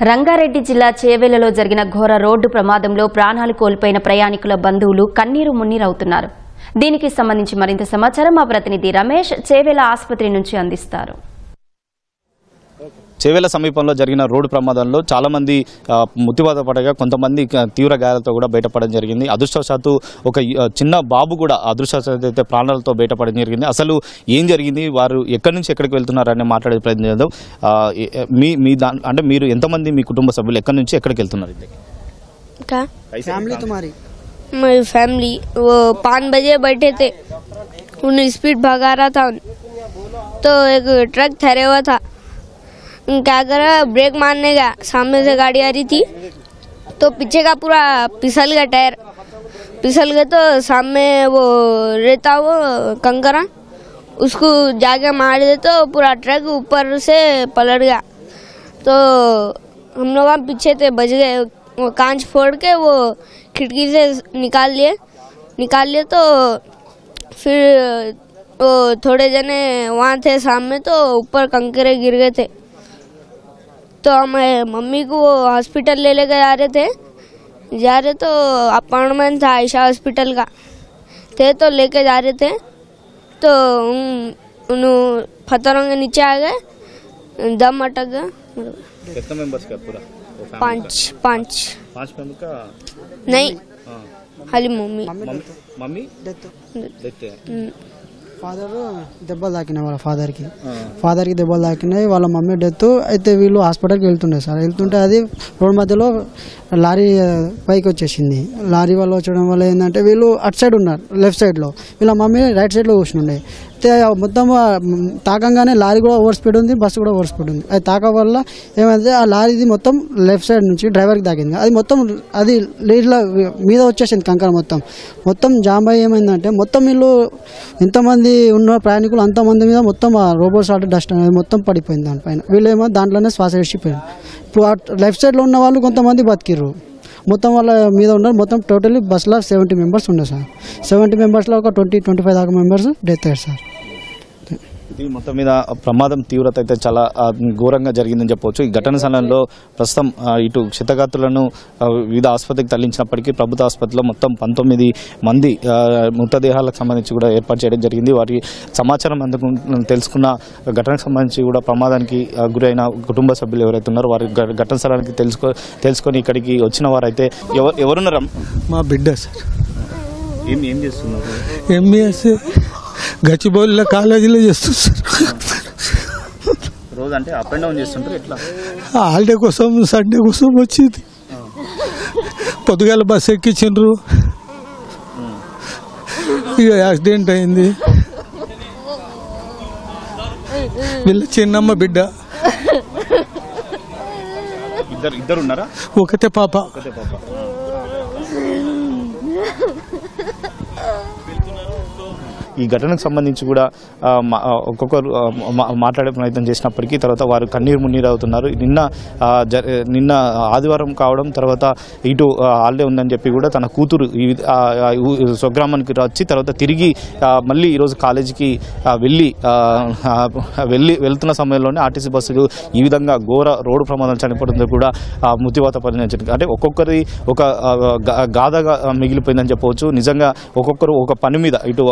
రంగారెడ్డి జిల్లా చేవెళ్లలో జరిగిన ఘోర రోడ్డు ప్రమాదంలో ప్రాణాలు కోల్పోయిన ప్రయాణికుల బంధువులు కన్నీరు మున్నీరవుతున్నారు. దీనికి సంబంధించి మరింత సమాచారం మా ప్రతినిధి రమేష్ చేవెళ్ల ఆసుపత్రి నుంచి అందిస్తారు. చేవెళ్ల సమీపంలో జరిగిన రోడ్డు ప్రమాదంలో చాలా మంది మృత్యువాత పడగా కొంతమంది తీవ్ర గాయాలతో కూడా బయటపడడం జరిగింది. అదృష్టవశాత్తు ఒక చిన్న బాబు కూడా అదృష్టవశాత్తు అయితే ప్రాణాలతో బయటపడడం జరిగింది. అసలు ఏం జరిగింది, వారు ఎక్కడి నుంచి ఎక్కడికి వెళ్తున్నారని మాట్లాడే ప్రయత్నం చేద్దాం. అంటే మీరు ఎంతమంది, మీ కుటుంబ సభ్యులు ఎక్కడి నుంచి ఎక్కడికి వెళ్తున్నారు? मेरी फैमिली वो 5 बजे बैठे थे, उन्हें स्पीड भगा रहा था तो एक ट्रक ठहरे हुआ था, क्या करा ब्रेक मारने गया, सामने से गाड़ी आ रही थी तो पीछे का पूरा फिसल गया, टायर फिसल गया तो सामने वो रहता वो कंकरा उसको जाके मार दे तो पूरा ट्रक ऊपर से पलट गया। तो हम लोग पीछे थे, बच गए, वो कांच फोड़ के वो खिड़की से निकाल लिए तो फिर वो थोड़े जने वहाँ थे सामने तो ऊपर कंकरे गिर गए थे। तो हम मम्मी को वो हॉस्पिटल ले लेकर जा रहे तो अपॉइंटमेंट था आयशा हॉस्पिटल का थे तो लेके जा रहे थे तो उन पत्थरों के नीचे आ गए, दम अटक गया। कितने मेंबर्स का पूरा? 5 मेंबर का नहीं, खाली मम्मी देखते हैं। ఫాదర్ దెబ్బలు తాకినాయి, వాళ్ళ ఫాదర్కి దెబ్బలు తాకినాయి, వాళ్ళ మమ్మీ డెత్ అయితే. వీళ్ళు హాస్పిటల్కి వెళ్తుంటే అది రోడ్ మధ్యలో లారీ పైకి వచ్చేసింది. లారీ వల్ల వచ్చడం వల్ల ఏంటంటే వీళ్ళు అటు సైడ్ ఉన్నారు, లెఫ్ట్ సైడ్లో, వీళ్ళ మమ్మీ రైట్ సైడ్లో కూర్చుండే. అయితే మొత్తం తాకంగానే లారీ కూడా ఓవర్ స్పీడ్ ఉంది, బస్సు కూడా ఓవర్ స్పీడ్ ఉంది. అది తాక వల్ల ఏమైంది, ఆ లారీది మొత్తం లెఫ్ట్ సైడ్ నుంచి డ్రైవర్కి తాకింది. అది మొత్తం అది లీడ్ల మీద వచ్చేసింది, కంకర మొత్తం జామ్ అయ్యి ఏమైందంటే మొత్తం వీళ్ళు ఎంతమంది ఉన్న ప్రయాణికులు అంతమంది మీద మొత్తం ఆ రోబో సాల్ట్ డస్ట్ అనేది మొత్తం పడిపోయింది దానిపైన. వీళ్ళేమో దాంట్లోనే శ్వాస విడిచిపోయారు. ఇప్పుడు లెఫ్ట్ సైడ్లో ఉన్న వాళ్ళు కొంతమంది బతికిర్రు, మొత్తం వాళ్ళ మీద ఉన్నారు. మొత్తం టోటల్లీ బస్సులో 70 మెంబర్స్ ఉన్నారు సార్. 70 మెంబర్స్లో ఒక 20-25 దాకా మెంబర్స్ డెత్ అయ్యారు సార్. ఇది మొత్తం మీద ప్రమాదం తీవ్రత అయితే చాలా ఘోరంగా జరిగిందని చెప్పవచ్చు. ఈ ఘటన సమయంలో ప్రస్తుతం ఇటు క్షతగాత్రులను వివిధ ఆసుపత్రికి తరలించినప్పటికీ ప్రభుత్వ ఆసుపత్రిలో మొత్తం 19 మంది మృతదేహాలకు సంబంధించి కూడా ఏర్పాటు చేయడం జరిగింది. వారి సమాచారం తెలుసుకున్న ఘటనకు సంబంధించి కూడా ప్రమాదానికి గురైన కుటుంబ సభ్యులు ఎవరైతే ఉన్నారో వారి ఘటన స్థలానికి తెలుసుకొని ఇక్కడికి వచ్చిన వారైతే ఎవరున్నారు? మా బిడ్డ సార్. ఏం చేస్తున్నారు? ఎంబీఎస్ గచ్చిబౌలిలో కాలేజీలో చేస్తుంది సార్. రోజు అంటే అప్ అండ్ డౌన్ చేస్తుంటారు, ఎట్లా? హాలిడే కోసం సండే కోసం వచ్చింది. పొద్దుగాల బస్సు ఎక్కించిండ్రు, ఇక యాక్సిడెంట్ అయింది. వీళ్ళ చిన్నమ్మ బిడ్డ. ఇద్దరు ఉన్నారా? ఒకటే పాప. ఈ ఘటనకు సంబంధించి కూడా ఒక్కొక్కరు మాట్లాడే ప్రయత్నం చేసినప్పటికీ తర్వాత వారు కన్నీరు మున్నీరు అవుతున్నారు. నిన్న ఆదివారం కావడం, తర్వాత ఇటు హాలిడే ఉందని చెప్పి కూడా తన కూతురు స్వగ్రామానికి వచ్చి తర్వాత తిరిగి మళ్ళీ ఈరోజు కాలేజీకి వెళ్తున్న సమయంలోనే ఆర్టీసీ బస్సులు ఈ విధంగా ఘోర రోడ్డు ప్రమాదం చనిపోవడంతో కూడా మృత్యువాత పరిణించింది. అంటే ఒక్కొక్కరి ఒక గాథగా మిగిలిపోయిందని చెప్పవచ్చు. నిజంగా ఒక్కొక్కరు ఒక పని మీద ఇటు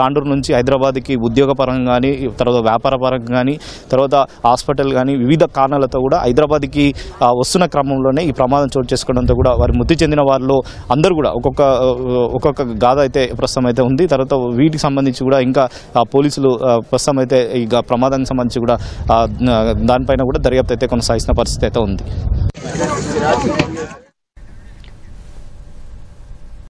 తాండూరు నుంచి హైదరాబాద్కి ఉద్యోగ పరంగా కానీ, తర్వాత వ్యాపార పరంగా కానీ, తర్వాత హాస్పిటల్ కానీ వివిధ కారణాలతో కూడా హైదరాబాద్కి వస్తున్న క్రమంలోనే ఈ ప్రమాదం చోటు చేసుకోవడంతో కూడా వారి మృతి చెందిన వారిలో అందరూ కూడా ఒక్కొక్క గాథ అయితే ప్రస్తుతం అయితే ఉంది. తర్వాత వీటికి సంబంధించి కూడా ఇంకా పోలీసులు ప్రస్తుతం అయితే ఈ ప్రమాదానికి సంబంధించి కూడా దానిపైన కూడా దర్యాప్తు అయితే కొనసాగిస్తున్న పరిస్థితి అయితే ఉంది.